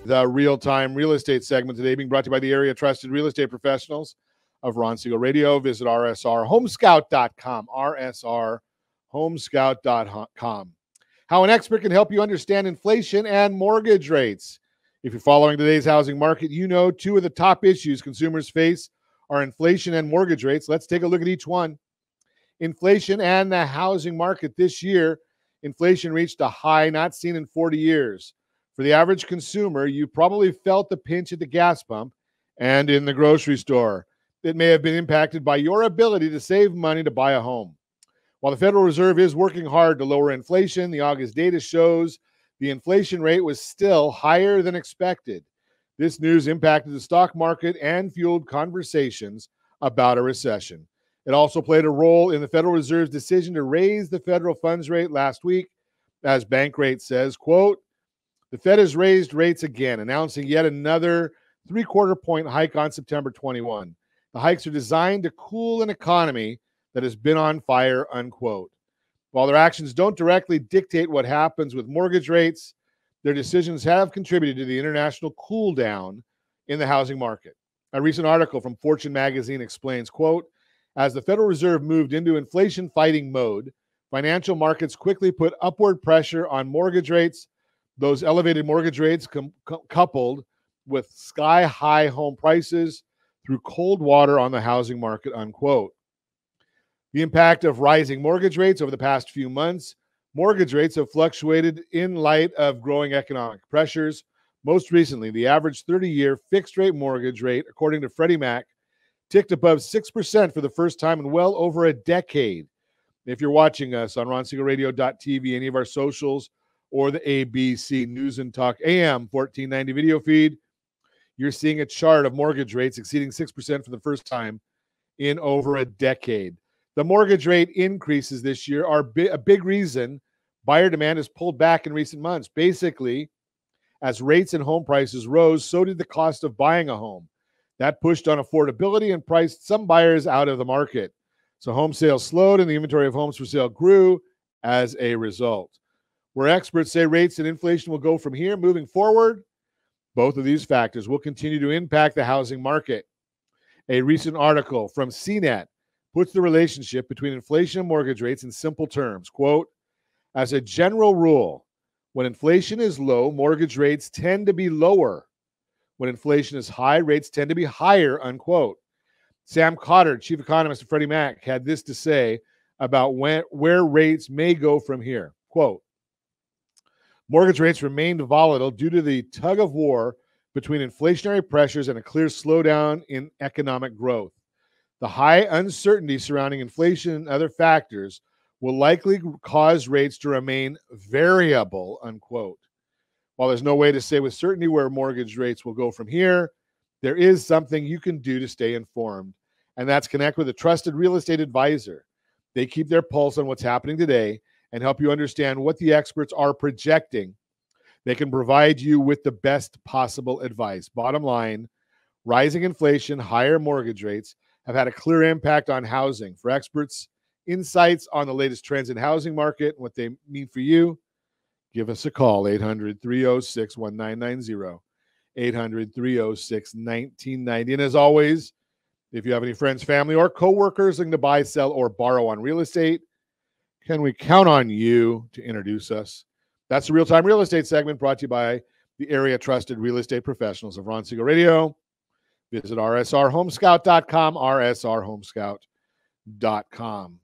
The real-time real estate segment today being brought to you by the area trusted real estate professionals of Ron Siegel Radio. Visit rsrhomescout.com, rsrhomescout.com. How an expert can help you understand inflation and mortgage rates. If you're following today's housing market, you know two of the top issues consumers face are inflation and mortgage rates. Let's take a look at each one. Inflation and the housing market this year. Inflation reached a high not seen in 40 years. For the average consumer, you probably felt the pinch at the gas pump and in the grocery store. It may have been impacted by your ability to save money to buy a home. While the Federal Reserve is working hard to lower inflation, the August data shows the inflation rate was still higher than expected. This news impacted the stock market and fueled conversations about a recession. It also played a role in the Federal Reserve's decision to raise the federal funds rate last week. As Bankrate says, quote, the Fed has raised rates again, announcing yet another 3/4 point hike on September 21. The hikes are designed to cool an economy that has been on fire, unquote. While their actions don't directly dictate what happens with mortgage rates, their decisions have contributed to the international cool down in the housing market. A recent article from Fortune magazine explains, quote, as the Federal Reserve moved into inflation-fighting mode, financial markets quickly put upward pressure on mortgage rates. Those elevated mortgage rates coupled with sky-high home prices threw cold water on the housing market, unquote. The impact of rising mortgage rates over the past few months. Mortgage rates have fluctuated in light of growing economic pressures. Most recently, the average 30-year fixed-rate mortgage rate, according to Freddie Mac, ticked above 6% for the first time in well over a decade. If you're watching us on ronsiegelradio.tv, any of our socials, or the ABC News and Talk AM 1490 video feed, you're seeing a chart of mortgage rates exceeding 6% for the first time in over a decade. The mortgage rate increases this year are a big reason buyer demand has pulled back in recent months. Basically, as rates and home prices rose, so did the cost of buying a home. That pushed on affordability and priced some buyers out of the market. So home sales slowed and the inventory of homes for sale grew as a result. Where experts say rates and inflation will go from here moving forward, both of these factors will continue to impact the housing market. A recent article from CNET puts the relationship between inflation and mortgage rates in simple terms. Quote, as a general rule, when inflation is low, mortgage rates tend to be lower. When inflation is high, rates tend to be higher, unquote. Sam Cotter, chief economist of Freddie Mac, had this to say about where rates may go from here. Quote, mortgage rates remained volatile due to the tug of war between inflationary pressures and a clear slowdown in economic growth. The high uncertainty surrounding inflation and other factors will likely cause rates to remain variable, unquote. While there's no way to say with certainty where mortgage rates will go from here, there is something you can do to stay informed, and that's connect with a trusted real estate advisor. They keep their pulse on what's happening today and help you understand what the experts are projecting. They can provide you with the best possible advice. Bottom line, rising inflation, higher mortgage rates have had a clear impact on housing. For experts, insights on the latest trends in housing market and what they mean for you, give us a call, 800-306-1990, 800-306-1990. And as always, if you have any friends, family, or coworkers looking to buy, sell, or borrow on real estate, can we count on you to introduce us? That's the real-time real estate segment brought to you by the area trusted real estate professionals of Ron Siegel Radio. Visit rsrhomescout.com, rsrhomescout.com.